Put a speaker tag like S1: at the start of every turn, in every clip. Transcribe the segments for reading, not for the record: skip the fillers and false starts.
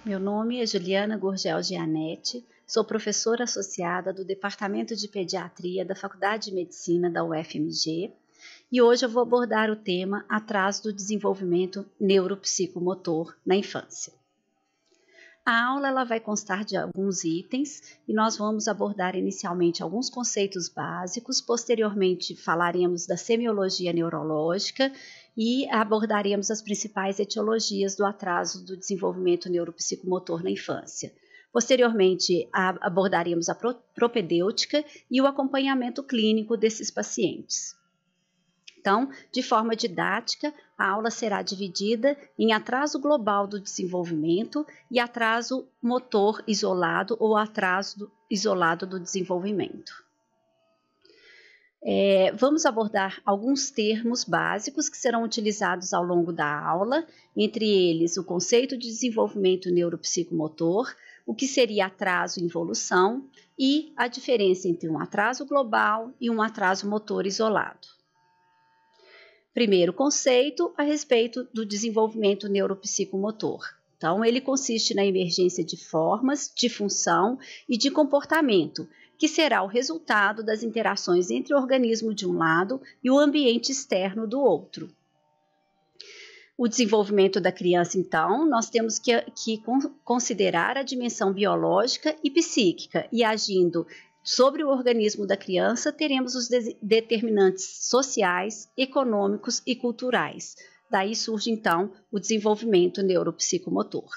S1: Meu nome é Juliana Gurgel Gianetti, sou professora associada do Departamento de Pediatria da Faculdade de Medicina da UFMG e hoje eu vou abordar o tema atraso do desenvolvimento neuropsicomotor na infância. A aula ela vai constar de alguns itens e nós vamos abordar inicialmente alguns conceitos básicos, posteriormente falaremos da semiologia neurológica e abordaremos as principais etiologias do atraso do desenvolvimento neuropsicomotor na infância. Posteriormente, abordaremos a propedêutica e o acompanhamento clínico desses pacientes. Então, de forma didática, a aula será dividida em atraso global do desenvolvimento e atraso motor isolado ou atraso isolado do desenvolvimento. Vamos abordar alguns termos básicos que serão utilizados ao longo da aula, entre eles o conceito de desenvolvimento neuropsicomotor, o que seria atraso e involução e a diferença entre um atraso global e um atraso motor isolado. Primeiro conceito a respeito do desenvolvimento neuropsicomotor. Então, ele consiste na emergência de formas, de função e de comportamento, que será o resultado das interações entre o organismo de um lado e o ambiente externo do outro. O desenvolvimento da criança, então, nós temos que considerar a dimensão biológica e psíquica, e agindo sobre o organismo da criança, teremos os determinantes sociais, econômicos e culturais. Daí surge, então, o desenvolvimento neuropsicomotor.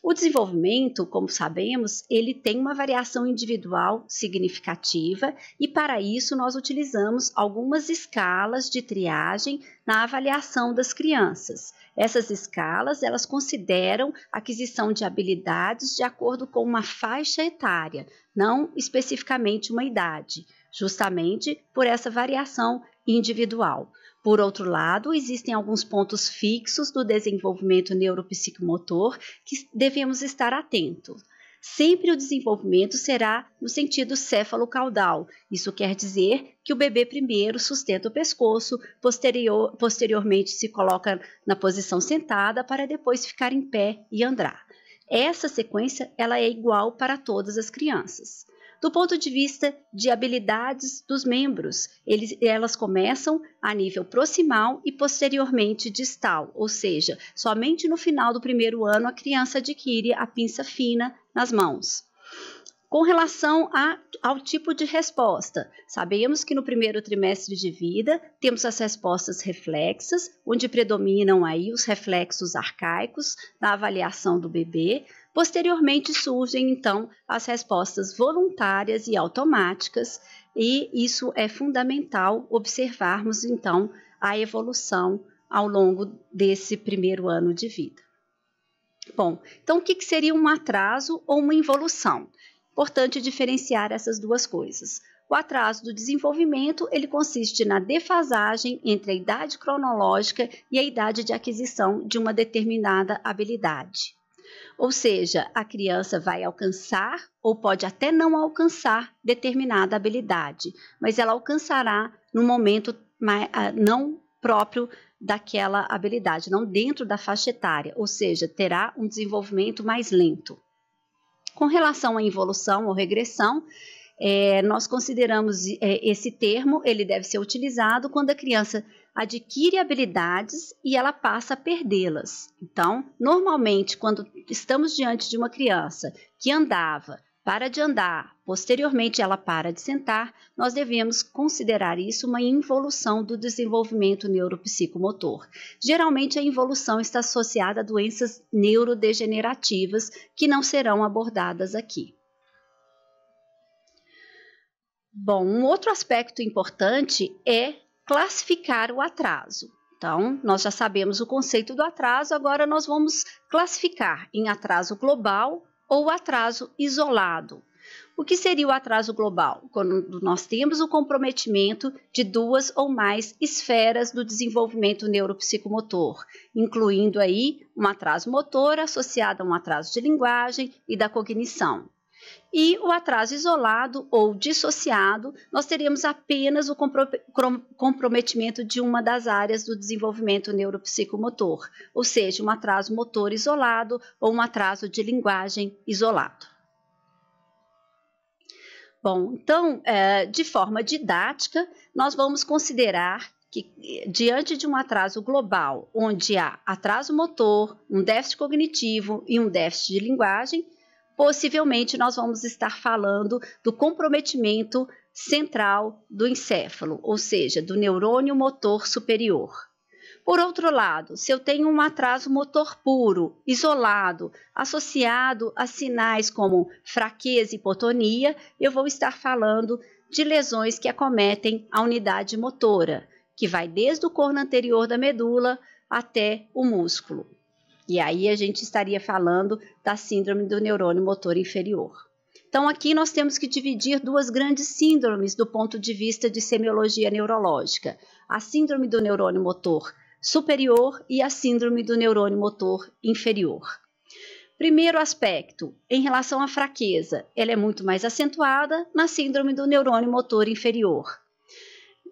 S1: O desenvolvimento, como sabemos, ele tem uma variação individual significativa e, para isso, nós utilizamos algumas escalas de triagem na avaliação das crianças. Essas escalas, elas consideram a aquisição de habilidades de acordo com uma faixa etária, não especificamente uma idade, justamente por essa variação individual. Por outro lado, existem alguns pontos fixos do desenvolvimento neuropsicomotor que devemos estar atentos. Sempre o desenvolvimento será no sentido céfalo-caudal. Isso quer dizer que o bebê primeiro sustenta o pescoço, posteriormente se coloca na posição sentada para depois ficar em pé e andar. Essa sequência ela é igual para todas as crianças. Do ponto de vista de habilidades dos membros, elas começam a nível proximal e posteriormente distal, ou seja, somente no final do primeiro ano a criança adquire a pinça fina nas mãos. Com relação ao tipo de resposta, sabemos que no primeiro trimestre de vida temos as respostas reflexas, onde predominam aí os reflexos arcaicos na avaliação do bebê. Posteriormente surgem, então, as respostas voluntárias e automáticas, e isso é fundamental observarmos, então, a evolução ao longo desse primeiro ano de vida. Bom, então o que seria um atraso ou uma involução? Importante diferenciar essas duas coisas. O atraso do desenvolvimento, ele consiste na defasagem entre a idade cronológica e a idade de aquisição de uma determinada habilidade. Ou seja, a criança vai alcançar ou pode até não alcançar determinada habilidade, mas ela alcançará no momento não próprio daquela habilidade, não dentro da faixa etária, ou seja, terá um desenvolvimento mais lento. Com relação à involução ou regressão, nós consideramos esse termo, ele deve ser utilizado quando a criança adquire habilidades e ela passa a perdê-las. Então, normalmente, quando estamos diante de uma criança que andava, para de andar, posteriormente ela para de sentar, nós devemos considerar isso uma involução do desenvolvimento neuropsicomotor. Geralmente a involução está associada a doenças neurodegenerativas que não serão abordadas aqui. Bom, um outro aspecto importante é classificar o atraso. Então, nós já sabemos o conceito do atraso, agora nós vamos classificar em atraso global ou atraso isolado. O que seria o atraso global? Quando nós temos o comprometimento de duas ou mais esferas do desenvolvimento neuropsicomotor, incluindo aí um atraso motor associado a um atraso de linguagem e da cognição. E o atraso isolado ou dissociado, nós teríamos apenas o comprometimento de uma das áreas do desenvolvimento neuropsicomotor, ou seja, um atraso motor isolado ou um atraso de linguagem isolado. Bom, então, de forma didática, nós vamos considerar que, diante de um atraso global, onde há atraso motor, um déficit cognitivo e um déficit de linguagem, possivelmente nós vamos estar falando do comprometimento central do encéfalo, ou seja, do neurônio motor superior. Por outro lado, se eu tenho um atraso motor puro, isolado, associado a sinais como fraqueza e hipotonia, eu vou estar falando de lesões que acometem a unidade motora, que vai desde o corno anterior da medula até o músculo. E aí a gente estaria falando da síndrome do neurônio motor inferior. Então aqui nós temos que dividir duas grandes síndromes do ponto de vista de semiologia neurológica. A síndrome do neurônio motor superior e a síndrome do neurônio motor inferior. Primeiro aspecto, em relação à fraqueza, ela é muito mais acentuada na síndrome do neurônio motor inferior.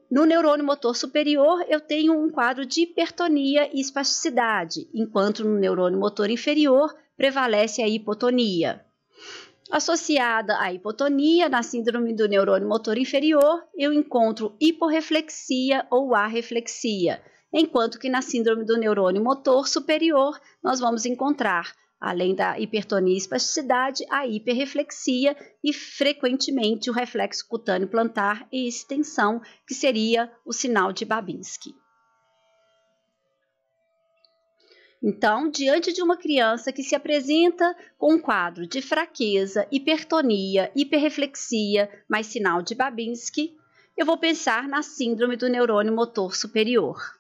S1: No neurônio motor superior, eu tenho um quadro de hipertonia e espasticidade, enquanto no neurônio motor inferior prevalece a hipotonia. Associada à hipotonia, na síndrome do neurônio motor inferior, eu encontro hiporreflexia ou arreflexia, enquanto que na síndrome do neurônio motor superior, nós vamos encontrar, além da hipertonia e espasticidade, a hiperreflexia e, frequentemente, o reflexo cutâneo plantar e extensão, que seria o sinal de Babinski. Então, diante de uma criança que se apresenta com um quadro de fraqueza, hipertonia, hiperreflexia, mais sinal de Babinski, eu vou pensar na síndrome do neurônio motor superior.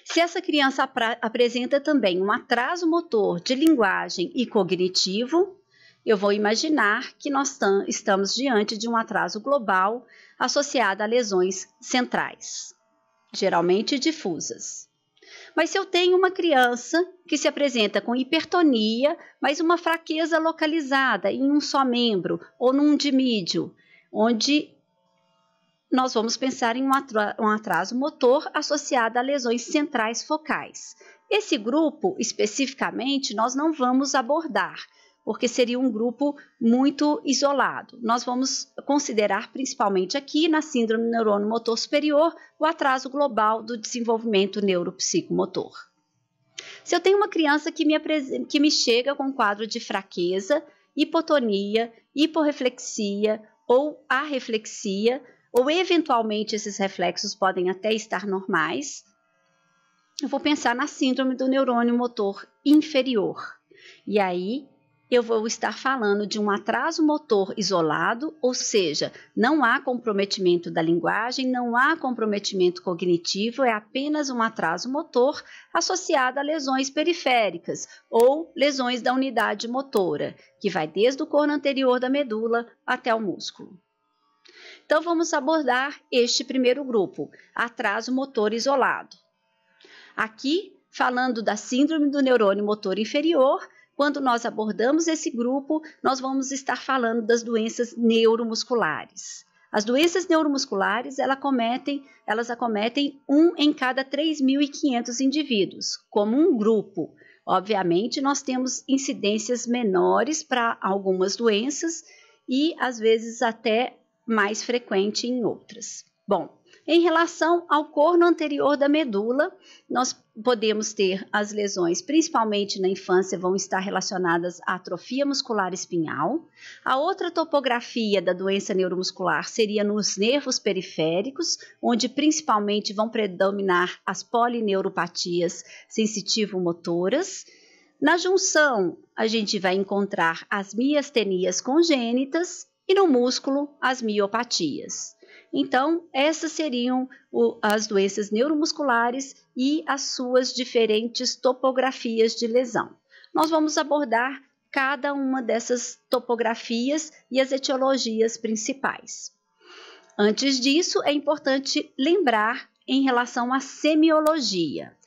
S1: Se essa criança apresenta também um atraso motor de linguagem e cognitivo, eu vou imaginar que nós estamos diante de um atraso global associado a lesões centrais, geralmente difusas. Mas se eu tenho uma criança que se apresenta com hipertonia, mas uma fraqueza localizada em um só membro ou num dimídio, onde nós vamos pensar em um atraso motor associado a lesões centrais focais. Esse grupo, especificamente, nós não vamos abordar, porque seria um grupo muito isolado. Nós vamos considerar principalmente aqui, na síndrome do neurônio motor superior, o atraso global do desenvolvimento neuropsicomotor. Se eu tenho uma criança que me chega com um quadro de fraqueza, hipotonia, hiporreflexia ou arreflexia, ou eventualmente esses reflexos podem até estar normais, eu vou pensar na síndrome do neurônio motor inferior. E aí eu vou estar falando de um atraso motor isolado, ou seja, não há comprometimento da linguagem, não há comprometimento cognitivo, é apenas um atraso motor associado a lesões periféricas ou lesões da unidade motora, que vai desde o corno anterior da medula até o músculo. Então, vamos abordar este primeiro grupo, atraso motor isolado. Aqui, falando da síndrome do neurônio motor inferior, quando nós abordamos esse grupo, nós vamos estar falando das doenças neuromusculares. As doenças neuromusculares, elas acometem 1 em cada 3.500 indivíduos, como um grupo. Obviamente, nós temos incidências menores para algumas doenças e, às vezes, até mais frequente em outras. Bom, em relação ao corno anterior da medula, nós podemos ter as lesões, principalmente na infância, vão estar relacionadas à atrofia muscular espinhal. A outra topografia da doença neuromuscular seria nos nervos periféricos, onde principalmente vão predominar as polineuropatias sensitivo-motoras. Na junção, a gente vai encontrar as miastenias congênitas e no músculo, as miopatias. Então, essas seriam as doenças neuromusculares e as suas diferentes topografias de lesão. Nós vamos abordar cada uma dessas topografias e as etiologias principais. Antes disso, é importante lembrar em relação à semiologia.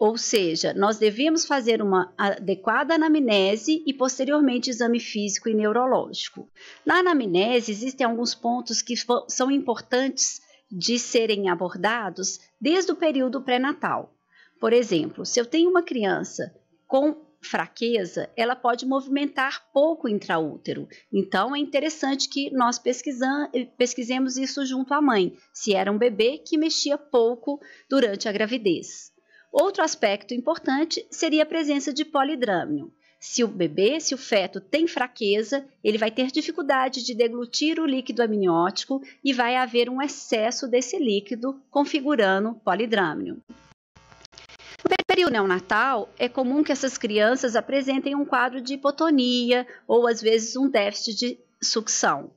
S1: Ou seja, nós devemos fazer uma adequada anamnese e posteriormente exame físico e neurológico. Na anamnese existem alguns pontos que são importantes de serem abordados desde o período pré-natal. Por exemplo, se eu tenho uma criança com fraqueza, ela pode movimentar pouco intraútero. Então, é interessante que nós pesquisemos isso junto à mãe, se era um bebê que mexia pouco durante a gravidez. Outro aspecto importante seria a presença de polidrâmino. Se o feto tem fraqueza, ele vai ter dificuldade de deglutir o líquido amniótico e vai haver um excesso desse líquido, configurando polidrâmino. No período neonatal, é comum que essas crianças apresentem um quadro de hipotonia ou, às vezes, um déficit de sucção.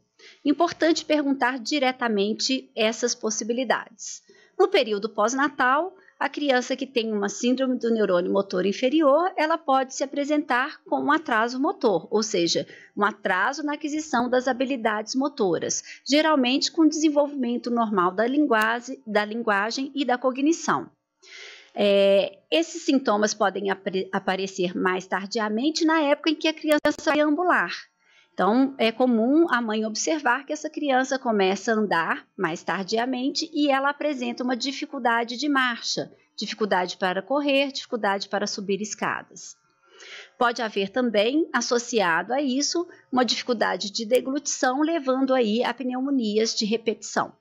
S1: Importante perguntar diretamente essas possibilidades. No período pós-natal, a criança que tem uma síndrome do neurônio motor inferior, ela pode se apresentar com um atraso motor, ou seja, um atraso na aquisição das habilidades motoras, geralmente com desenvolvimento normal da linguagem e da cognição. Esses sintomas podem aparecer mais tardiamente na época em que a criança vai ambular. Então, é comum a mãe observar que essa criança começa a andar mais tardiamente e ela apresenta uma dificuldade de marcha, dificuldade para correr, dificuldade para subir escadas. Pode haver também, associado a isso, uma dificuldade de deglutição, levando aí a pneumonias de repetição.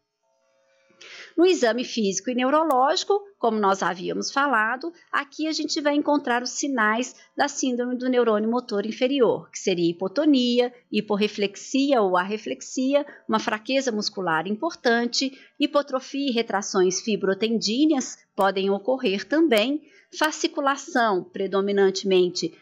S1: No exame físico e neurológico, como nós havíamos falado, aqui a gente vai encontrar os sinais da síndrome do neurônio motor inferior, que seria hipotonia, hiporreflexia ou arreflexia, uma fraqueza muscular importante, hipotrofia e retrações fibrotendíneas podem ocorrer também, fasciculação, predominantemente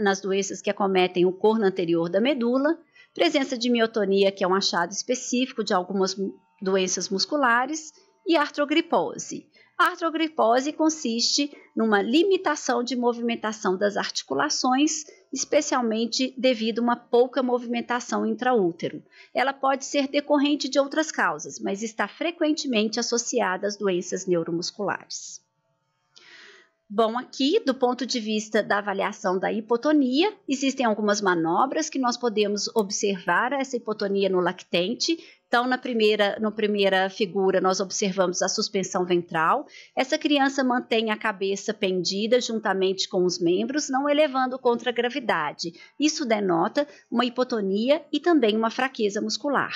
S1: nas doenças que acometem o corno anterior da medula, presença de miotonia, que é um achado específico de algumas doenças musculares, e artrogripose. A artrogripose consiste numa limitação de movimentação das articulações, especialmente devido a uma pouca movimentação intraútero. Ela pode ser decorrente de outras causas, mas está frequentemente associada às doenças neuromusculares. Bom, aqui, do ponto de vista da avaliação da hipotonia, existem algumas manobras que nós podemos observar essa hipotonia no lactente. Então, na primeira figura, nós observamos a suspensão ventral. Essa criança mantém a cabeça pendida juntamente com os membros, não elevando contra a gravidade. Isso denota uma hipotonia e também uma fraqueza muscular.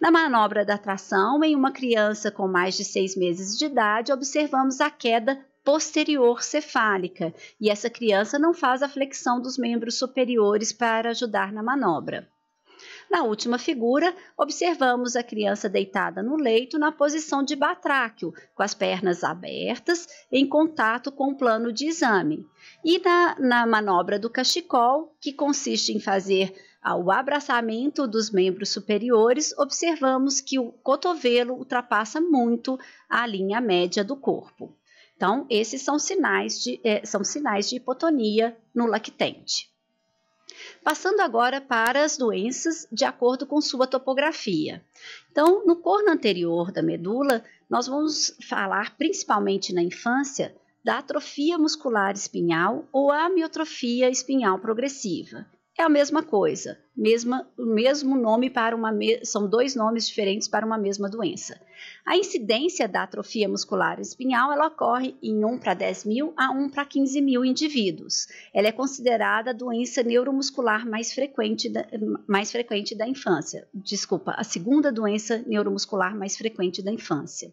S1: Na manobra da tração, em uma criança com mais de 6 meses de idade, observamos a queda posterior cefálica, e essa criança não faz a flexão dos membros superiores para ajudar na manobra. Na última figura, observamos a criança deitada no leito na posição de batráquio, com as pernas abertas, em contato com o plano de exame. E na manobra do cachecol, que consiste em fazer o abraçamento dos membros superiores, observamos que o cotovelo ultrapassa muito a linha média do corpo. Então, esses são sinais de hipotonia no lactente. Passando agora para as doenças de acordo com sua topografia. Então, no corno anterior da medula, nós vamos falar principalmente na infância da atrofia muscular espinhal ou amiotrofia espinhal progressiva. É a mesma coisa, o mesmo nome são 2 nomes diferentes para uma mesma doença. A incidência da atrofia muscular espinhal ela ocorre em 1 para 10 mil a 1 para 15 mil indivíduos. Ela é considerada a doença neuromuscular mais frequente da infância. A segunda doença neuromuscular mais frequente da infância.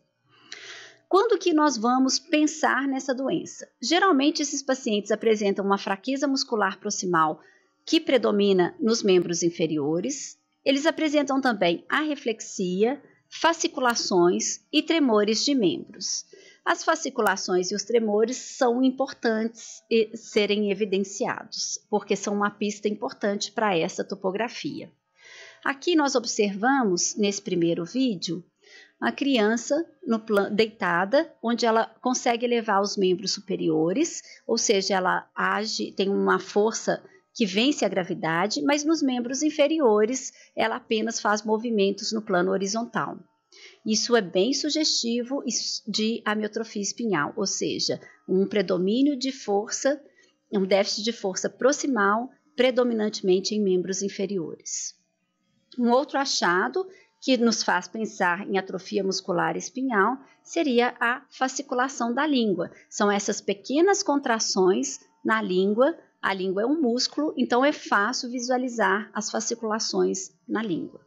S1: Quando que nós vamos pensar nessa doença? Geralmente esses pacientes apresentam uma fraqueza muscular proximal que predomina nos membros inferiores. Eles apresentam também arreflexia, fasciculações e tremores de membros. As fasciculações e os tremores são importantes serem evidenciados, porque são uma pista importante para essa topografia. Aqui nós observamos, nesse primeiro vídeo, a criança deitada, onde ela consegue elevar os membros superiores, ou seja, ela tem uma força que vence a gravidade, mas nos membros inferiores ela apenas faz movimentos no plano horizontal. Isso é bem sugestivo de amiotrofia espinhal, ou seja, um predomínio de força, um déficit de força proximal, predominantemente em membros inferiores. Um outro achado que nos faz pensar em atrofia muscular espinhal seria a fasciculação da língua. São essas pequenas contrações na língua. A língua é um músculo, então é fácil visualizar as fasciculações na língua.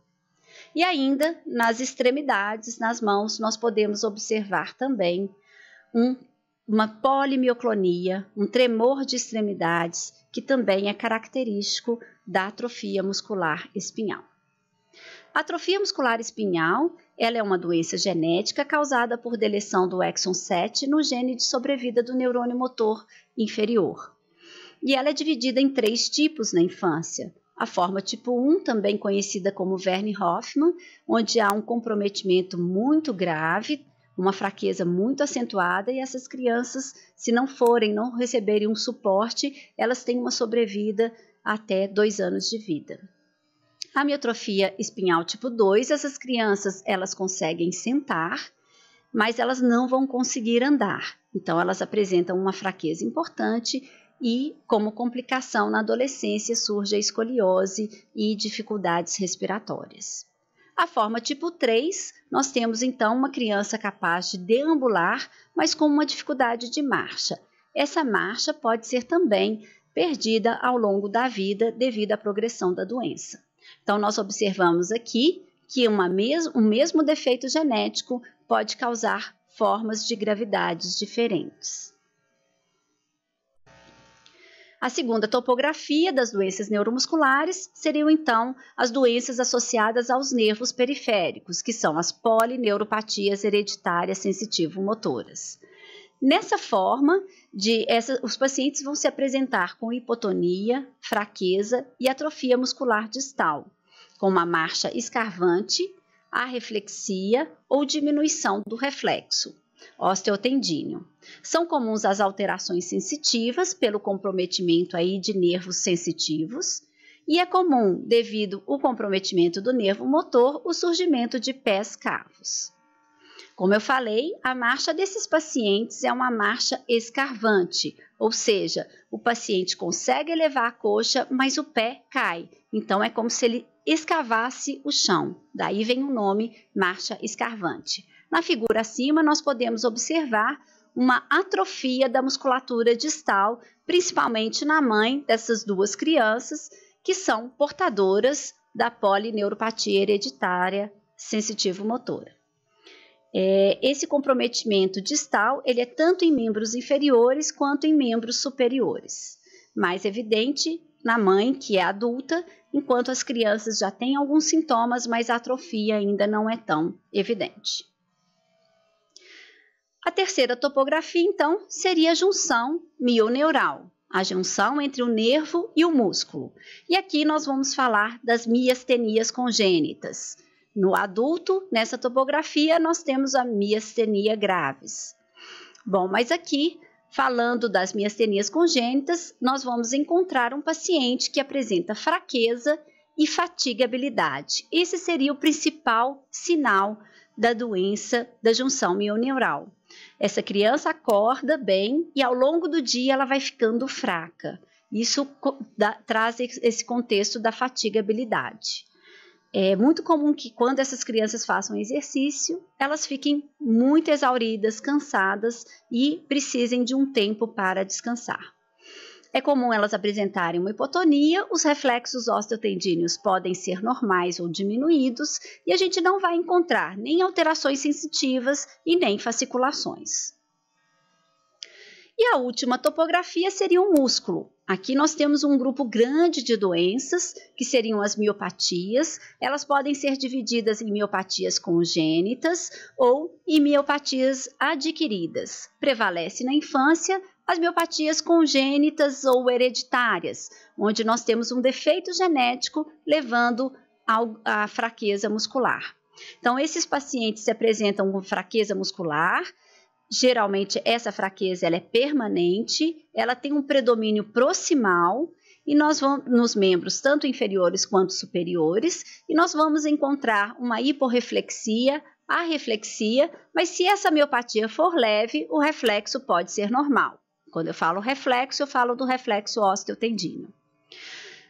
S1: E ainda, nas extremidades, nas mãos, nós podemos observar também uma polimioclonia, um tremor de extremidades, que também é característico da atrofia muscular espinhal. A atrofia muscular espinhal, ela é uma doença genética causada por deleção do exon 7 no gene de sobrevida do neurônio motor inferior. E ela é dividida em 3 tipos na infância. A forma tipo 1, também conhecida como Verne-Hoffmann, onde há um comprometimento muito grave, uma fraqueza muito acentuada, e essas crianças, se não receberem um suporte, elas têm uma sobrevida até 2 anos de vida. A amiotrofia espinhal tipo 2, essas crianças, elas conseguem sentar, mas elas não vão conseguir andar. Então, elas apresentam uma fraqueza importante e, como complicação na adolescência, surge a escoliose e dificuldades respiratórias. A forma tipo 3, nós temos então uma criança capaz de deambular, mas com uma dificuldade de marcha. Essa marcha pode ser também perdida ao longo da vida devido à progressão da doença. Então, nós observamos aqui que o mesmo defeito genético pode causar formas de gravidades diferentes. A segunda topografia das doenças neuromusculares seriam, então, as doenças associadas aos nervos periféricos, que são as polineuropatias hereditárias sensitivo-motoras. Nessa forma, os pacientes vão se apresentar com hipotonia, fraqueza e atrofia muscular distal, com uma marcha escarvante, arreflexia ou diminuição do reflexo osteotendíneo. São comuns as alterações sensitivas pelo comprometimento aí de nervos sensitivos e é comum, devido ao comprometimento do nervo motor, o surgimento de pés cavos. Como eu falei, a marcha desses pacientes é uma marcha escarvante, ou seja, o paciente consegue elevar a coxa, mas o pé cai. Então, é como se ele escavasse o chão. Daí vem o nome marcha escarvante. Na figura acima, nós podemos observar uma atrofia da musculatura distal, principalmente na mãe dessas 2 crianças, que são portadoras da polineuropatia hereditária sensitivo-motora. Esse comprometimento distal, ele é tanto em membros inferiores quanto em membros superiores. Mais evidente na mãe, que é adulta, enquanto as crianças já têm alguns sintomas, mas a atrofia ainda não é tão evidente. A terceira topografia, então, seria a junção mioneural, a junção entre o nervo e o músculo. E aqui nós vamos falar das miastenias congênitas. No adulto, nessa topografia, nós temos a miastenia graves. Bom, mas aqui, falando das miastenias congênitas, nós vamos encontrar um paciente que apresenta fraqueza e fatigabilidade. Esse seria o principal sinal da doença da junção mioneural. Essa criança acorda bem e ao longo do dia ela vai ficando fraca. Isso traz esse contexto da fatigabilidade. É muito comum que quando essas crianças façam exercício, elas fiquem muito exauridas, cansadas e precisem de um tempo para descansar. É comum elas apresentarem uma hipotonia, os reflexos osteotendíneos podem ser normais ou diminuídos e a gente não vai encontrar nem alterações sensitivas e nem fasciculações. E a última topografia seria o músculo. Aqui nós temos um grupo grande de doenças, que seriam as miopatias. Elas podem ser divididas em miopatias congênitas ou em miopatias adquiridas. Prevalece na infância as miopatias congênitas ou hereditárias, onde nós temos um defeito genético levando à fraqueza muscular. Então, esses pacientes se apresentam com fraqueza muscular. Geralmente, essa fraqueza ela é permanente, ela tem um predomínio proximal e nós vamos nos membros tanto inferiores quanto superiores e nós vamos encontrar uma hiporreflexia a reflexia, mas se essa miopatia for leve, o reflexo pode ser normal. Quando eu falo reflexo, eu falo do reflexo osteotendino.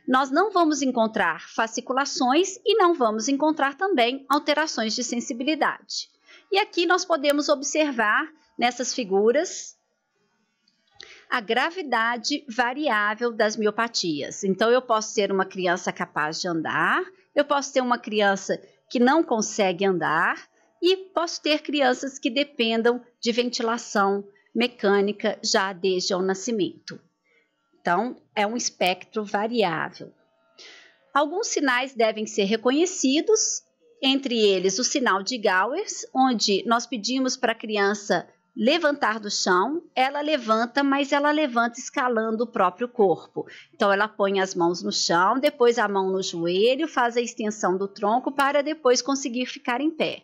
S1: Nós não vamos encontrar fasciculações e não vamos encontrar também alterações de sensibilidade. E aqui nós podemos observar nessas figuras a gravidade variável das miopatias. Então, eu posso ter uma criança capaz de andar, eu posso ter uma criança que não consegue andar e posso ter crianças que dependam de ventilação mecânica já desde o nascimento. Então, é um espectro variável. Alguns sinais devem ser reconhecidos, entre eles o sinal de Gowers, onde nós pedimos para a criança levantar do chão, ela levanta, mas ela levanta escalando o próprio corpo. Então, ela põe as mãos no chão, depois a mão no joelho, faz a extensão do tronco para depois conseguir ficar em pé.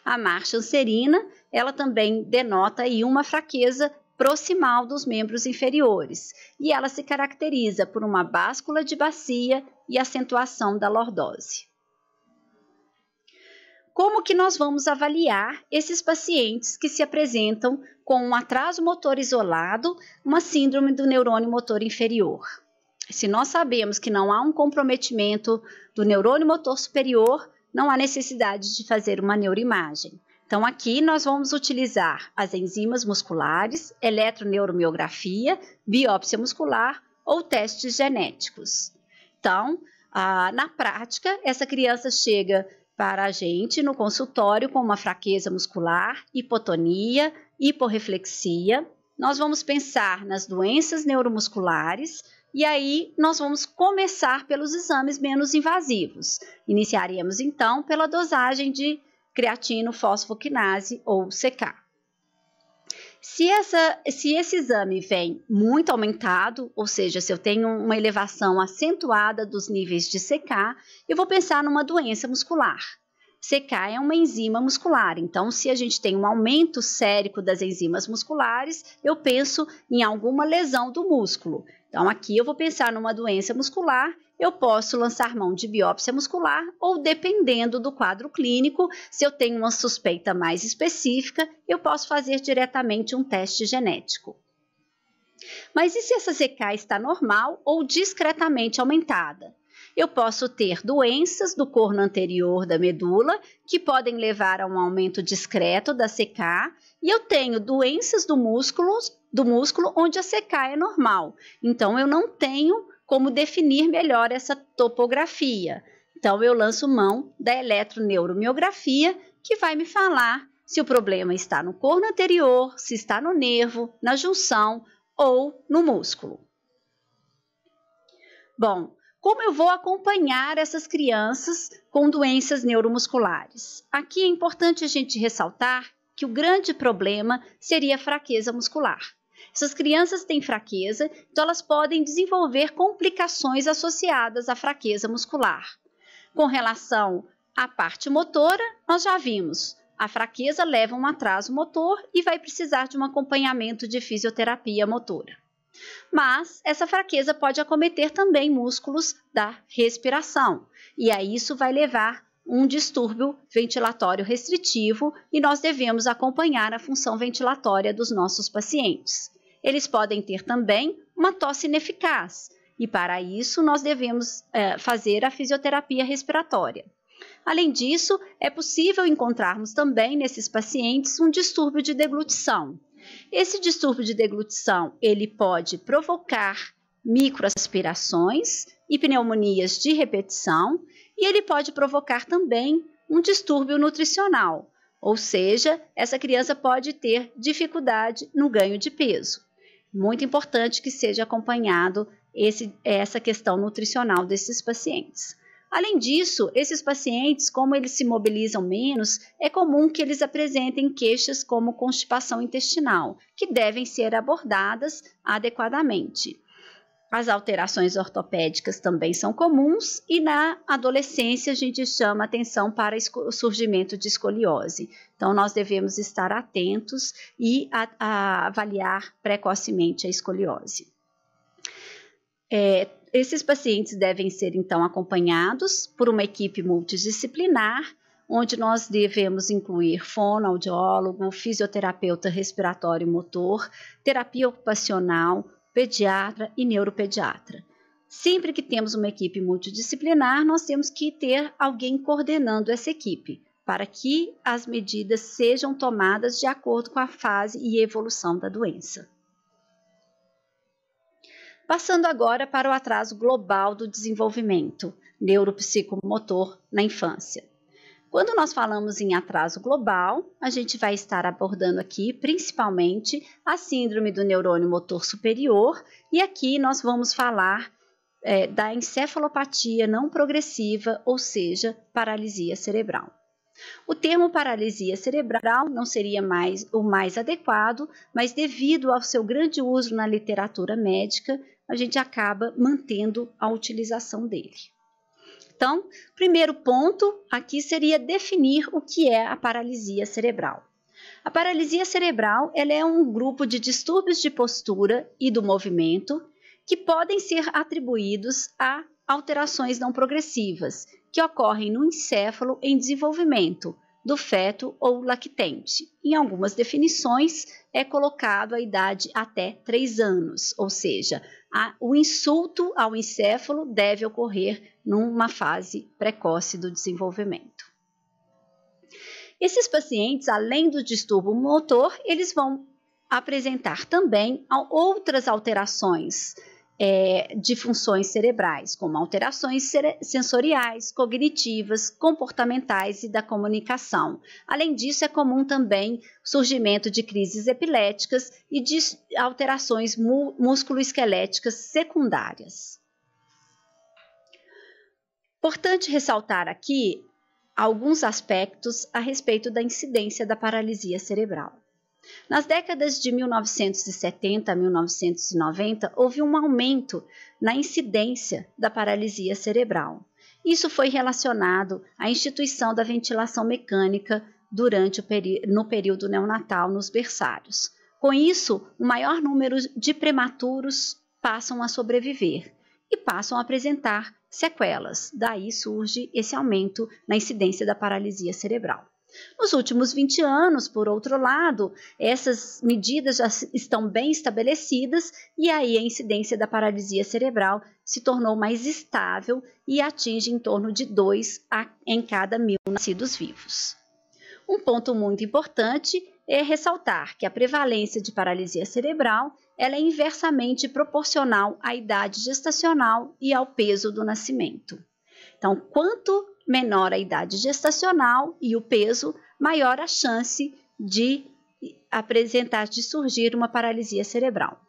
S1: A marcha anserina, ela também denota aí uma fraqueza proximal dos membros inferiores, e ela se caracteriza por uma báscula de bacia e acentuação da lordose. Como que nós vamos avaliar esses pacientes que se apresentam com um atraso motor isolado, uma síndrome do neurônio motor inferior? Se nós sabemos que não há um comprometimento do neurônio motor superior, não há necessidade de fazer uma neuroimagem. Então, aqui nós vamos utilizar as enzimas musculares, eletroneuromiografia, biópsia muscular ou testes genéticos. Então, na prática, essa criança chega para a gente no consultório com uma fraqueza muscular, hipotonia, hiporreflexia. Nós vamos pensar nas doenças neuromusculares e aí nós vamos começar pelos exames menos invasivos. Iniciaremos então pela dosagem de creatino fosfoquinase ou CK. Se esse exame vem muito aumentado, ou seja, se eu tenho uma elevação acentuada dos níveis de CK, eu vou pensar numa doença muscular. CK é uma enzima muscular, então se a gente tem um aumento sérico das enzimas musculares, eu penso em alguma lesão do músculo. Então aqui eu vou pensar numa doença muscular, eu posso lançar mão de biópsia muscular ou, dependendo do quadro clínico, se eu tenho uma suspeita mais específica, eu posso fazer diretamente um teste genético. Mas e se essa CK está normal ou discretamente aumentada? Eu posso ter doenças do corno anterior da medula, que podem levar a um aumento discreto da CK, e eu tenho doenças do músculo onde a CK é normal. Então, eu não tenho como definir melhor essa topografia. Então, eu lanço mão da eletroneuromiografia, que vai me falar se o problema está no corno anterior, se está no nervo, na junção ou no músculo. Bom, como eu vou acompanhar essas crianças com doenças neuromusculares? Aqui é importante a gente ressaltar que o grande problema seria a fraqueza muscular. Essas crianças têm fraqueza, então elas podem desenvolver complicações associadas à fraqueza muscular. Com relação à parte motora, nós já vimos, a fraqueza leva a um atraso motor e vai precisar de um acompanhamento de fisioterapia motora. Mas essa fraqueza pode acometer também músculos da respiração, e aí isso vai levar um distúrbio ventilatório restritivo e nós devemos acompanhar a função ventilatória dos nossos pacientes. Eles podem ter também uma tosse ineficaz e para isso nós devemos fazer a fisioterapia respiratória. Além disso, é possível encontrarmos também nesses pacientes um distúrbio de deglutição. Esse distúrbio de deglutição, ele pode provocar microaspirações e pneumonias de repetição e ele pode provocar também um distúrbio nutricional, ou seja, essa criança pode ter dificuldade no ganho de peso. Muito importante que seja acompanhado essa questão nutricional desses pacientes. Além disso, esses pacientes, como eles se mobilizam menos, é comum que eles apresentem queixas como constipação intestinal, que devem ser abordadas adequadamente. As alterações ortopédicas também são comuns e na adolescência a gente chama atenção para o surgimento de escoliose. Então, nós devemos estar atentos e avaliar precocemente a escoliose. Esses pacientes devem ser, então, acompanhados por uma equipe multidisciplinar, onde nós devemos incluir fonoaudiólogo, fisioterapeuta respiratório e motor, terapia ocupacional, pediatra e neuropediatra. Sempre que temos uma equipe multidisciplinar, nós temos que ter alguém coordenando essa equipe, para que as medidas sejam tomadas de acordo com a fase e evolução da doença. Passando agora para o atraso global do desenvolvimento neuropsicomotor na infância. Quando nós falamos em atraso global, a gente vai estar abordando aqui principalmente a síndrome do neurônio motor superior, e aqui nós vamos falar da encefalopatia não progressiva, ou seja, paralisia cerebral. O termo paralisia cerebral não seria o mais adequado, mas devido ao seu grande uso na literatura médica, a gente acaba mantendo a utilização dele. Então, primeiro ponto aqui seria definir o que é a paralisia cerebral. A paralisia cerebral ela é um grupo de distúrbios de postura e do movimento que podem ser atribuídos a alterações não progressivas, que ocorrem no encéfalo em desenvolvimento do feto ou lactente. Em algumas definições, é colocado a idade até 3 anos, ou seja, o insulto ao encéfalo deve ocorrer numa fase precoce do desenvolvimento. Esses pacientes, além do distúrbio motor, eles vão apresentar também outras alterações de funções cerebrais, como alterações sensoriais, cognitivas, comportamentais e da comunicação. Além disso, é comum também o surgimento de crises epiléticas e de alterações musculoesqueléticas secundárias. Importante ressaltar aqui alguns aspectos a respeito da incidência da paralisia cerebral. Nas décadas de 1970 a 1990, houve um aumento na incidência da paralisia cerebral. Isso foi relacionado à instituição da ventilação mecânica no período neonatal nos berçários. Com isso, o maior número de prematuros passam a sobreviver e passam a apresentar sequelas. Daí surge esse aumento na incidência da paralisia cerebral. Nos últimos 20 anos, por outro lado, essas medidas já estão bem estabelecidas e aí a incidência da paralisia cerebral se tornou mais estável e atinge em torno de 2 em cada 1.000 nascidos vivos. Um ponto muito importante é ressaltar que a prevalência de paralisia cerebral ela é inversamente proporcional à idade gestacional e ao peso do nascimento. Então, quanto menor a idade gestacional e o peso, maior a chance de surgir uma paralisia cerebral.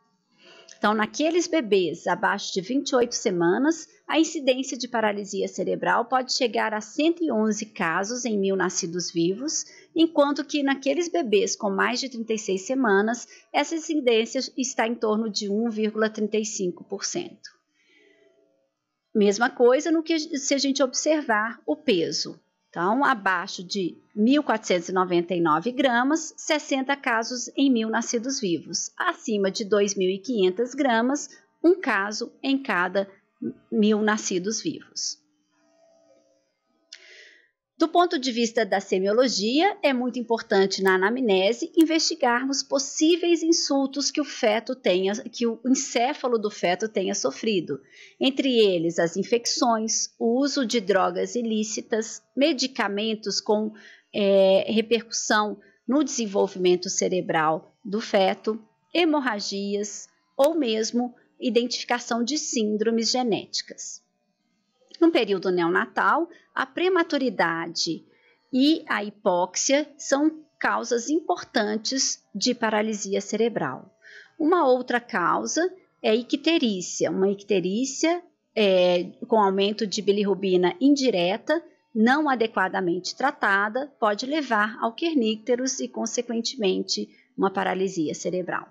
S1: Então, naqueles bebês abaixo de 28 semanas, a incidência de paralisia cerebral pode chegar a 111 casos em 1.000 nascidos vivos, enquanto que naqueles bebês com mais de 36 semanas, essa incidência está em torno de 1,35%. Mesma coisa se a gente observar o peso. Então, abaixo de 1.499 gramas, 60 casos em 1.000 nascidos vivos. Acima de 2.500 gramas, um caso em cada 1.000 nascidos vivos. Do ponto de vista da semiologia, é muito importante na anamnese investigarmos possíveis insultos que o encéfalo do feto tenha sofrido, entre eles as infecções, o uso de drogas ilícitas, medicamentos com repercussão no desenvolvimento cerebral do feto, hemorragias ou mesmo identificação de síndromes genéticas. No período neonatal, a prematuridade e a hipóxia são causas importantes de paralisia cerebral. Uma outra causa é a icterícia, uma icterícia com aumento de bilirrubina indireta, não adequadamente tratada, pode levar ao kernícteros e, consequentemente, uma paralisia cerebral.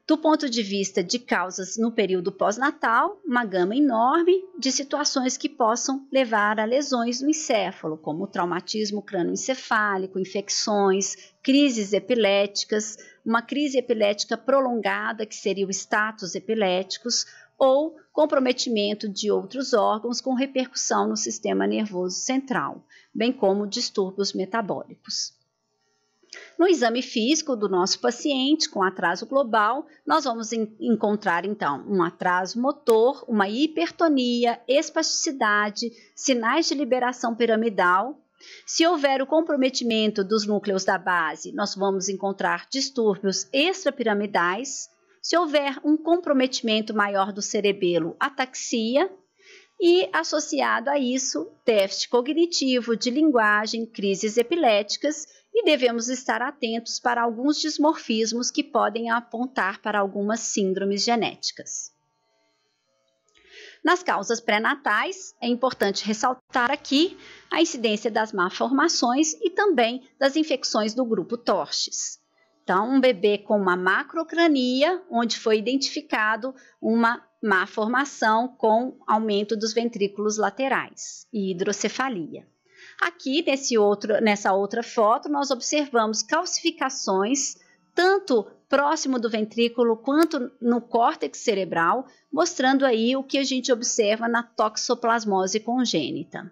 S1: Do ponto de vista de causas no período pós-natal, uma gama enorme de situações que possam levar a lesões no encéfalo, como traumatismo crânioencefálico, infecções, crises epiléticas, uma crise epilética prolongada, que seria o status epiléticos, ou comprometimento de outros órgãos com repercussão no sistema nervoso central, bem como distúrbios metabólicos. No exame físico do nosso paciente com atraso global, nós vamos encontrar então um atraso motor, uma hipertonia, espasticidade, sinais de liberação piramidal. Se houver o comprometimento dos núcleos da base, nós vamos encontrar distúrbios extrapiramidais. Se houver um comprometimento maior do cerebelo, ataxia. E, associado a isso, déficit cognitivo, de linguagem, crises epiléticas, e devemos estar atentos para alguns dismorfismos que podem apontar para algumas síndromes genéticas. Nas causas pré-natais, é importante ressaltar aqui a incidência das malformações e também das infecções do grupo Torches. Então, um bebê com uma macrocrania, onde foi identificado uma malformação com aumento dos ventrículos laterais e hidrocefalia. Aqui, nessa outra foto, nós observamos calcificações tanto próximo do ventrículo quanto no córtex cerebral, mostrando aí o que a gente observa na toxoplasmose congênita.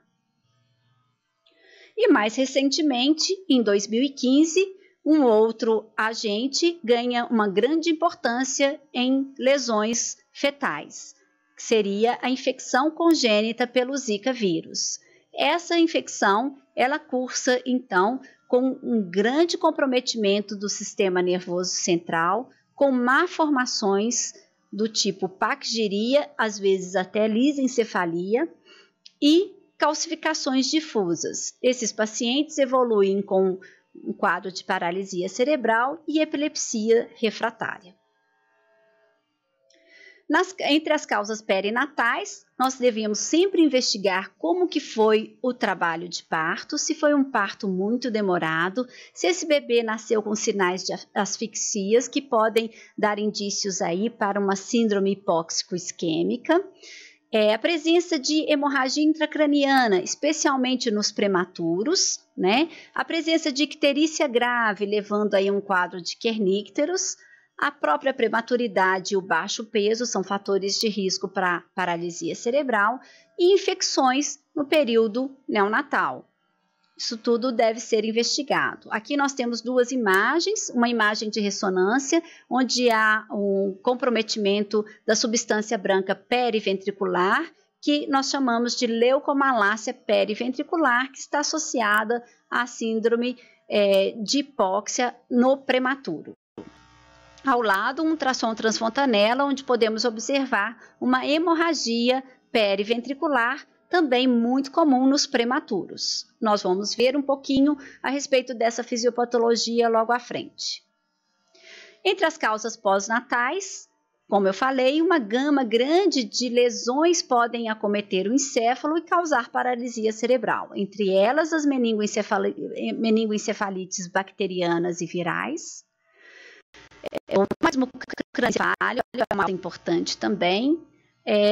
S1: E mais recentemente, em 2015, um outro agente ganha uma grande importância em lesões fetais, que seria a infecção congênita pelo Zika vírus. Essa infecção, ela cursa, então, com um grande comprometimento do sistema nervoso central, com malformações do tipo paquigeria, às vezes até lisencefalia, e calcificações difusas. Esses pacientes evoluem com um quadro de paralisia cerebral e epilepsia refratária. Entre as causas perinatais, nós devemos sempre investigar como que foi o trabalho de parto, se foi um parto muito demorado, se esse bebê nasceu com sinais de asfixias que podem dar indícios aí para uma síndrome hipóxico-isquêmica, a presença de hemorragia intracraniana, especialmente nos prematuros, né? A presença de icterícia grave, levando aí um quadro de kernícteros. A própria prematuridade e o baixo peso são fatores de risco para paralisia cerebral e infecções no período neonatal. Isso tudo deve ser investigado. Aqui nós temos duas imagens, uma imagem de ressonância, onde há um comprometimento da substância branca periventricular, que nós chamamos de leucomalácia periventricular, que está associada à síndrome de hipóxia no prematuro. Ao lado, um ultrassom transfontanela, onde podemos observar uma hemorragia periventricular, também muito comum nos prematuros. Nós vamos ver um pouquinho a respeito dessa fisiopatologia logo à frente. Entre as causas pós-natais, como eu falei, uma gama grande de lesões podem acometer o encéfalo e causar paralisia cerebral, entre elas as meningoencefalites bacterianas e virais. O traumatismo crânioencefálico é mais importante também.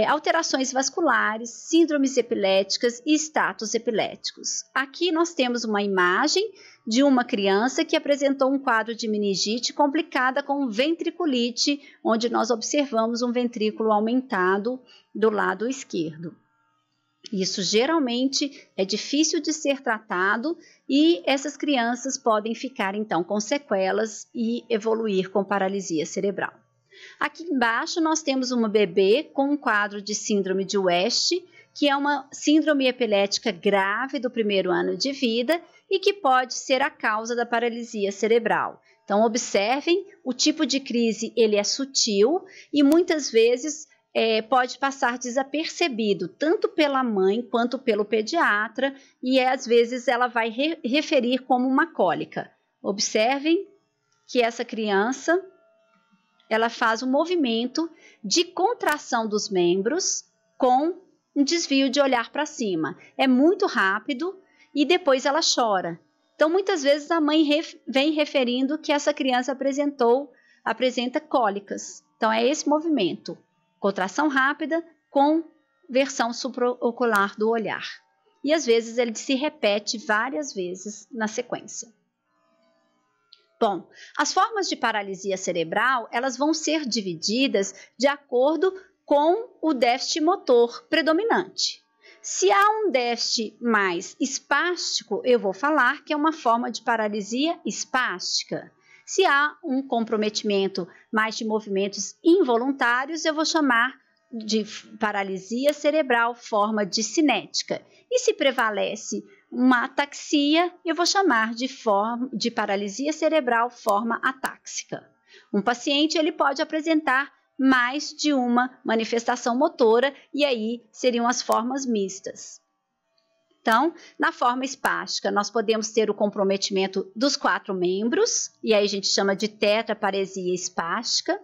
S1: Alterações vasculares, síndromes epiléticas e status epiléticos. Aqui nós temos uma imagem de uma criança que apresentou um quadro de meningite complicada com ventriculite, onde nós observamos um ventrículo aumentado do lado esquerdo. Isso geralmente é difícil de ser tratado e essas crianças podem ficar então com sequelas e evoluir com paralisia cerebral. Aqui embaixo nós temos uma bebê com um quadro de síndrome de West, que é uma síndrome epilética grave do primeiro ano de vida e que pode ser a causa da paralisia cerebral. Então observem, o tipo de crise ele é sutil e muitas vezes pode passar desapercebido tanto pela mãe quanto pelo pediatra e às vezes ela vai referir como uma cólica. Observem que essa criança ela faz um movimento de contração dos membros com um desvio de olhar para cima. É muito rápido e depois ela chora. Então, muitas vezes a mãe vem referindo que essa criança apresenta cólicas. Então, é esse movimento. Contração rápida com versão supraocular do olhar. E às vezes ele se repete várias vezes na sequência. Bom, as formas de paralisia cerebral, elas vão ser divididas de acordo com o déficit motor predominante. Se há um déficit mais espástico, eu vou falar que é uma forma de paralisia espástica. Se há um comprometimento mais de movimentos involuntários, eu vou chamar de paralisia cerebral, forma de cinética. E se prevalece uma ataxia, eu vou chamar de paralisia cerebral, forma atáxica. Um paciente ele pode apresentar mais de uma manifestação motora e aí seriam as formas mistas. Então, na forma espástica, nós podemos ter o comprometimento dos 4 membros, e aí a gente chama de tetraparesia espástica.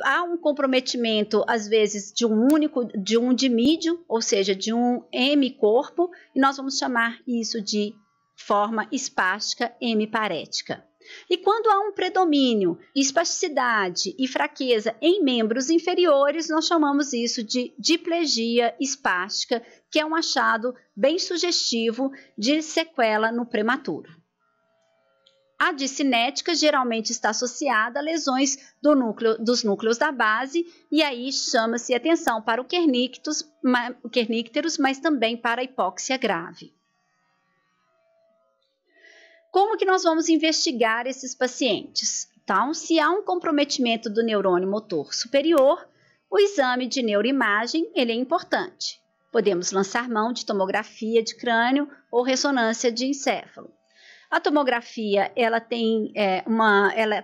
S1: Há um comprometimento, às vezes, de um dimídio, ou seja, de um hemicorpo, e nós vamos chamar isso de forma espástica hemiparética. E quando há um predomínio, espasticidade e fraqueza em membros inferiores, nós chamamos isso de diplegia espástica, que é um achado bem sugestivo de sequela no prematuro. A discinética geralmente está associada a lesões dos núcleos da base, e aí chama-se atenção para o kernícteros, mas também para a hipóxia grave. Como que nós vamos investigar esses pacientes? Então, se há um comprometimento do neurônio motor superior, o exame de neuroimagem ele é importante. Podemos lançar mão de tomografia de crânio ou ressonância de encéfalo. A tomografia ela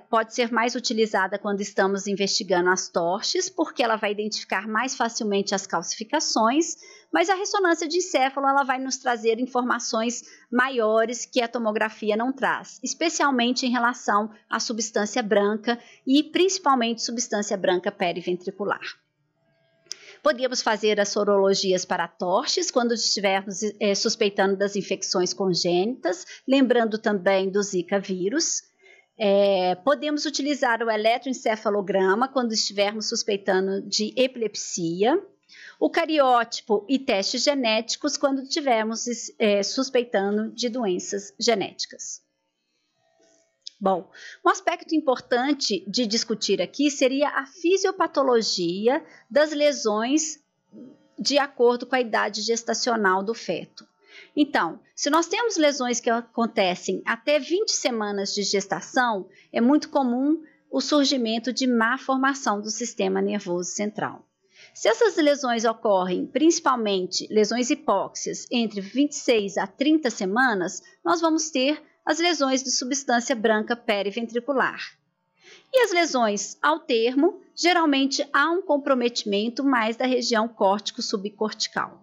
S1: pode ser mais utilizada quando estamos investigando as torches, porque ela vai identificar mais facilmente as calcificações, mas a ressonância de encéfalo ela vai nos trazer informações maiores que a tomografia não traz, especialmente em relação à substância branca e principalmente substância branca periventricular. Podíamos fazer as sorologias para torches quando estivermos suspeitando das infecções congênitas, lembrando também do Zika vírus. Podemos utilizar o eletroencefalograma quando estivermos suspeitando de epilepsia, o cariótipo e testes genéticos quando estivermos suspeitando de doenças genéticas. Bom, um aspecto importante de discutir aqui seria a fisiopatologia das lesões de acordo com a idade gestacional do feto. Então, se nós temos lesões que acontecem até 20 semanas de gestação, é muito comum o surgimento de má formação do sistema nervoso central. Se essas lesões ocorrem, principalmente lesões hipóxias, entre 26 a 30 semanas, nós vamos ter as lesões de substância branca periventricular. E as lesões ao termo, geralmente há um comprometimento mais da região córtico-subcortical.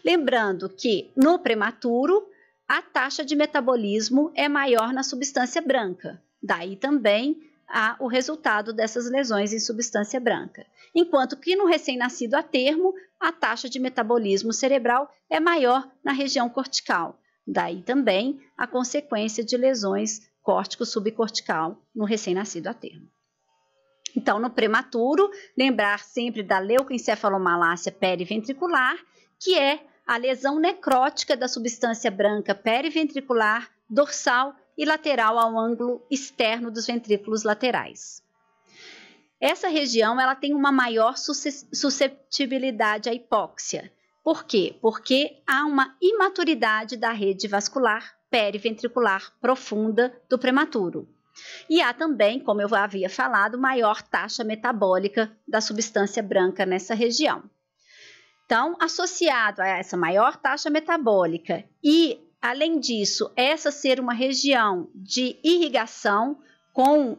S1: Lembrando que no prematuro, a taxa de metabolismo é maior na substância branca, daí também há o resultado dessas lesões em substância branca. Enquanto que no recém-nascido a termo, a taxa de metabolismo cerebral é maior na região cortical. Daí também a consequência de lesões córtico-subcortical no recém-nascido a termo. Então, no prematuro, lembrar sempre da leucoencefalomalácia periventricular, que é a lesão necrótica da substância branca periventricular, dorsal e lateral ao ângulo externo dos ventrículos laterais. Essa região ela tem uma maior susceptibilidade à hipóxia. Por quê? Porque há uma imaturidade da rede vascular periventricular profunda do prematuro. E há também, como eu havia falado, maior taxa metabólica da substância branca nessa região. Então, associado a essa maior taxa metabólica e, além disso, essa ser uma região de irrigação com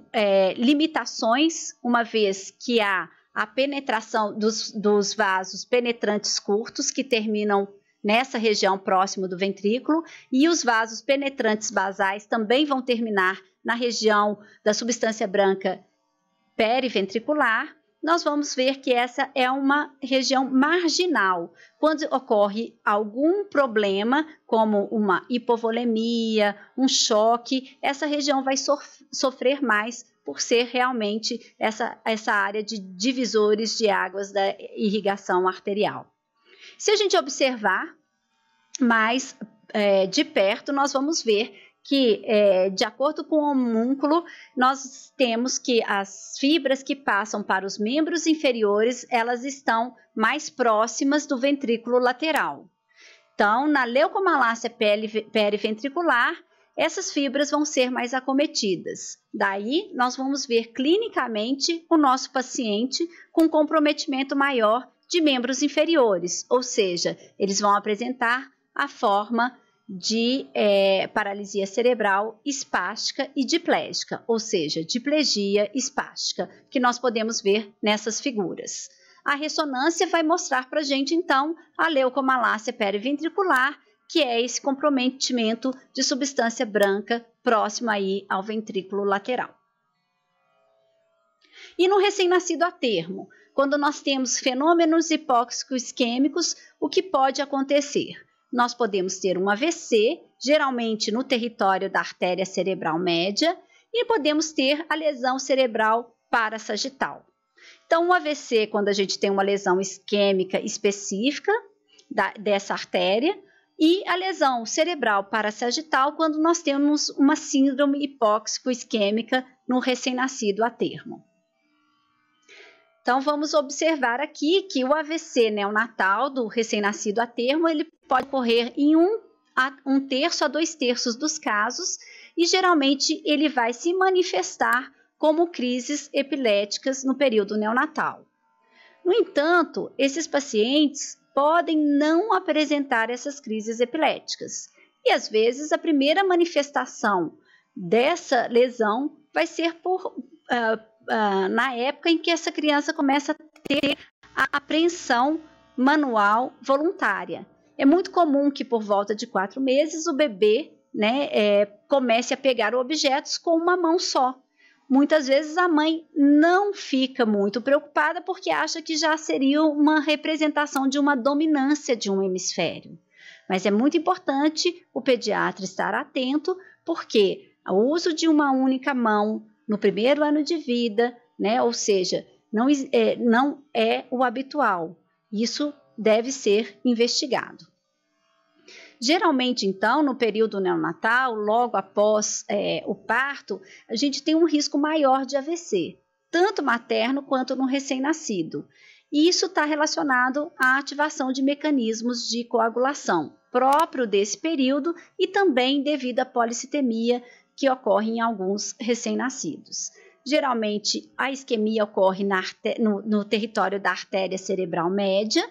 S1: limitações, uma vez que há a penetração dos vasos penetrantes curtos que terminam nessa região próximo do ventrículo e os vasos penetrantes basais também vão terminar na região da substância branca periventricular, nós vamos ver que essa é uma região marginal. Quando ocorre algum problema, como uma hipovolemia, um choque, essa região vai sofrer mais por ser realmente essa área de divisores de águas da irrigação arterial. Se a gente observar mais de perto, nós vamos ver que, de acordo com o homúnculo, nós temos que as fibras que passam para os membros inferiores, elas estão mais próximas do ventrículo lateral. Então, na leucomalácia periventricular, essas fibras vão ser mais acometidas. Daí, nós vamos ver clinicamente o nosso paciente com comprometimento maior de membros inferiores, ou seja, eles vão apresentar a forma de paralisia cerebral espástica e diplégica, ou seja, diplegia espástica, que nós podemos ver nessas figuras. A ressonância vai mostrar para a gente, então, a leucomalácia periventricular, que é esse comprometimento de substância branca próximo aí ao ventrículo lateral. E no recém-nascido a termo, quando nós temos fenômenos hipóxico-isquêmicos, o que pode acontecer? Nós podemos ter um AVC, geralmente no território da artéria cerebral média, e podemos ter a lesão cerebral parassagital. Então, o AVC, quando a gente tem uma lesão isquêmica específica dessa artéria, e a lesão cerebral parassagital, quando nós temos uma síndrome hipóxico-isquêmica no recém-nascido a termo. Então, vamos observar aqui que o AVC neonatal do recém-nascido a termo, ele pode ocorrer em 1/3 a 2/3 dos casos e, geralmente, ele vai se manifestar como crises epiléticas no período neonatal. No entanto, esses pacientes podem não apresentar essas crises epiléticas e, às vezes, a primeira manifestação dessa lesão vai ser na época em que essa criança começa a ter a apreensão manual voluntária. É muito comum que por volta de 4 meses o bebê comece a pegar objetos com uma mão só. Muitas vezes a mãe não fica muito preocupada porque acha que já seria uma representação de uma dominância de um hemisfério. Mas é muito importante o pediatra estar atento porque o uso de uma única mão no primeiro ano de vida, ou seja, não é o habitual. Isso deve ser investigado. Geralmente, então, no período neonatal, logo após o parto, a gente tem um risco maior de AVC, tanto materno quanto no recém-nascido. E isso está relacionado à ativação de mecanismos de coagulação próprio desse período e também devido à policitemia que ocorre em alguns recém-nascidos. Geralmente, a isquemia ocorre no território da artéria cerebral média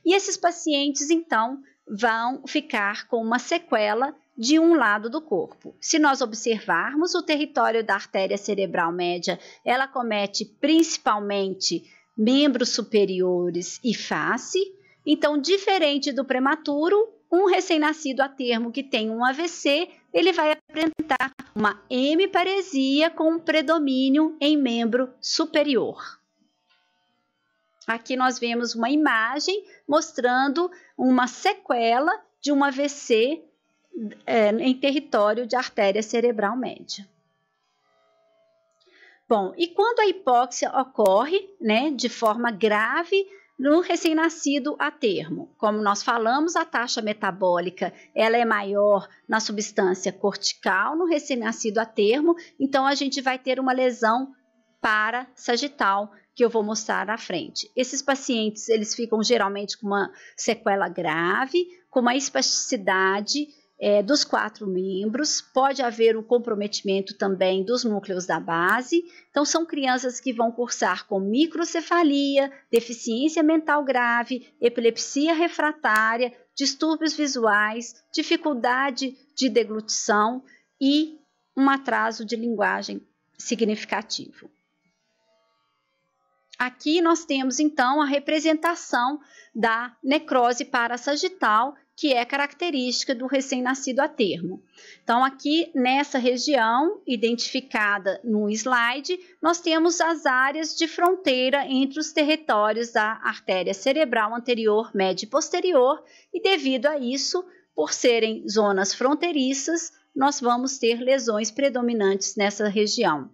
S1: e esses pacientes, então, vão ficar com uma sequela de um lado do corpo. Se nós observarmos o território da artéria cerebral média, ela acomete principalmente membros superiores e face. Então, diferente do prematuro, um recém-nascido a termo que tem um AVC, ele vai apresentar uma hemiparesia com um predomínio em membro superior. Aqui nós vemos uma imagem mostrando uma sequela de um AVC em território de artéria cerebral média. Bom, e quando a hipóxia ocorre, de forma grave no recém-nascido a termo? Como nós falamos, a taxa metabólica ela é maior na substância cortical no recém-nascido a termo, então a gente vai ter uma lesão parassagital, que eu vou mostrar à frente. Esses pacientes, eles ficam geralmente com uma sequela grave, com uma espasticidade dos 4 membros, pode haver um comprometimento também dos núcleos da base. Então, são crianças que vão cursar com microcefalia, deficiência mental grave, epilepsia refratária, distúrbios visuais, dificuldade de deglutição e um atraso de linguagem significativo. Aqui nós temos, então, a representação da necrose parassagital, que é característica do recém-nascido a termo. Então, aqui nessa região, identificada no slide, nós temos as áreas de fronteira entre os territórios da artéria cerebral anterior, média e posterior, e devido a isso, por serem zonas fronteiriças, nós vamos ter lesões predominantes nessa região.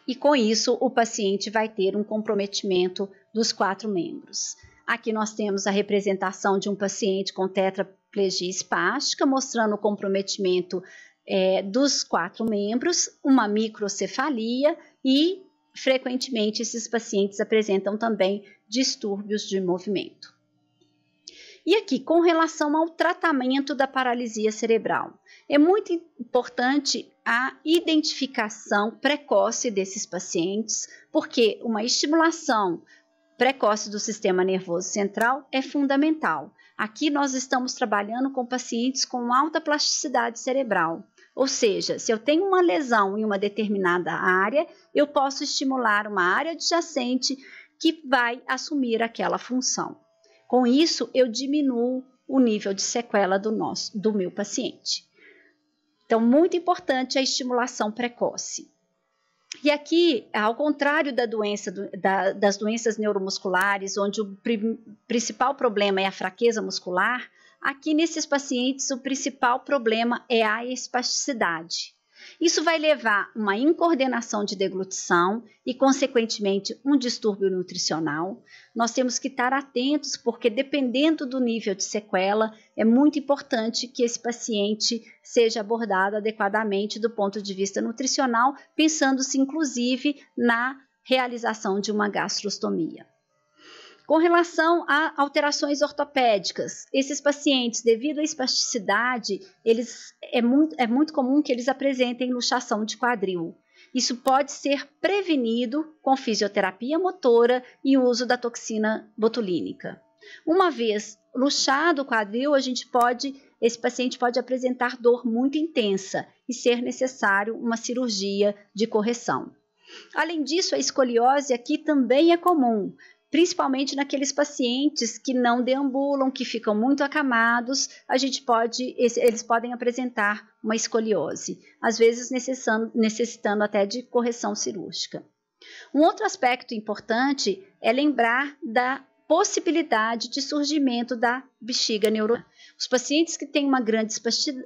S1: E com isso, o paciente vai ter um comprometimento dos 4 membros. Aqui nós temos a representação de um paciente com tetraplegia espástica, mostrando o comprometimento dos 4 membros, uma microcefalia e, frequentemente, esses pacientes apresentam também distúrbios de movimento. E aqui, com relação ao tratamento da paralisia cerebral, é muito importante a identificação precoce desses pacientes, porque uma estimulação precoce do sistema nervoso central é fundamental. Aqui nós estamos trabalhando com pacientes com alta plasticidade cerebral, ou seja, se eu tenho uma lesão em uma determinada área, eu posso estimular uma área adjacente que vai assumir aquela função. Com isso, eu diminuo o nível de sequela do meu paciente. Então, muito importante a estimulação precoce. E aqui, ao contrário das doenças neuromusculares, onde o principal problema é a fraqueza muscular, aqui nesses pacientes o principal problema é a espasticidade. Isso vai levar uma incoordenação de deglutição e, consequentemente, um distúrbio nutricional. Nós temos que estar atentos, porque dependendo do nível de sequela, é muito importante que esse paciente seja abordado adequadamente do ponto de vista nutricional, pensando-se inclusive na realização de uma gastrostomia. Com relação a alterações ortopédicas, esses pacientes, devido à espasticidade, é muito comum que eles apresentem luxação de quadril. Isso pode ser prevenido com fisioterapia motora e o uso da toxina botulínica. Uma vez luxado o quadril, esse paciente pode apresentar dor muito intensa e ser necessário uma cirurgia de correção. Além disso, a escoliose aqui também é comum, principalmente naqueles pacientes que não deambulam, que ficam muito acamados, eles podem apresentar uma escoliose, às vezes necessitando até de correção cirúrgica. Um outro aspecto importante é lembrar da possibilidade de surgimento da bexiga neurogênica. Os pacientes que têm uma grande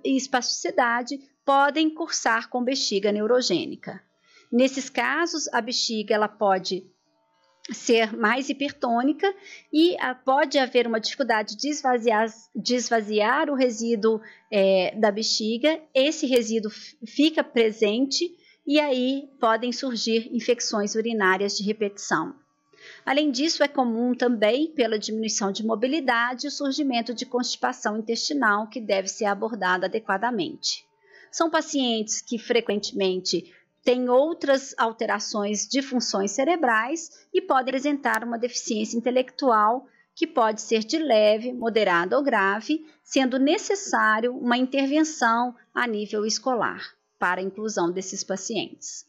S1: espasticidade podem cursar com bexiga neurogênica. Nesses casos, a bexiga ela pode ser mais hipertônica e pode haver uma dificuldade de esvaziar o resíduo da bexiga. Esse resíduo fica presente e aí podem surgir infecções urinárias de repetição. Além disso, é comum também, pela diminuição de mobilidade, o surgimento de constipação intestinal que deve ser abordada adequadamente. São pacientes que frequentemente têm outras alterações de funções cerebrais e podem apresentar uma deficiência intelectual que pode ser de leve, moderada ou grave, sendo necessário uma intervenção a nível escolar para a inclusão desses pacientes.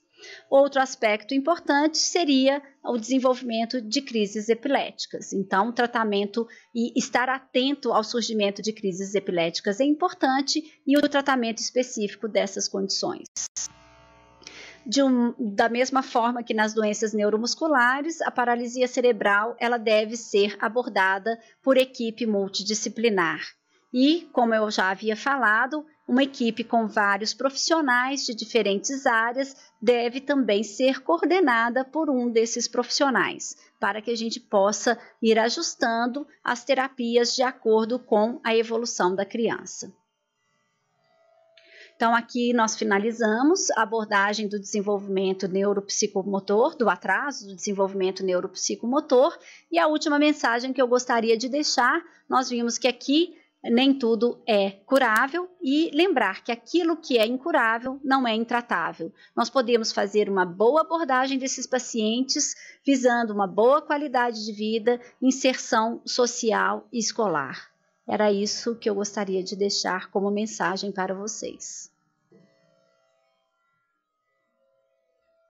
S1: Outro aspecto importante seria o desenvolvimento de crises epiléticas. Então, o tratamento e estar atento ao surgimento de crises epiléticas é importante e o tratamento específico dessas condições. Da mesma forma que nas doenças neuromusculares, a paralisia cerebral ela deve ser abordada por equipe multidisciplinar. E, como eu já havia falado, uma equipe com vários profissionais de diferentes áreas deve também ser coordenada por um desses profissionais, para que a gente possa ir ajustando as terapias de acordo com a evolução da criança. Então, aqui nós finalizamos a abordagem do desenvolvimento neuropsicomotor, do atraso do desenvolvimento neuropsicomotor, e a última mensagem que eu gostaria de deixar, nós vimos que aqui nem tudo é curável e lembrar que aquilo que é incurável não é intratável. Nós podemos fazer uma boa abordagem desses pacientes, visando uma boa qualidade de vida, inserção social e escolar. Era isso que eu gostaria de deixar como mensagem para vocês.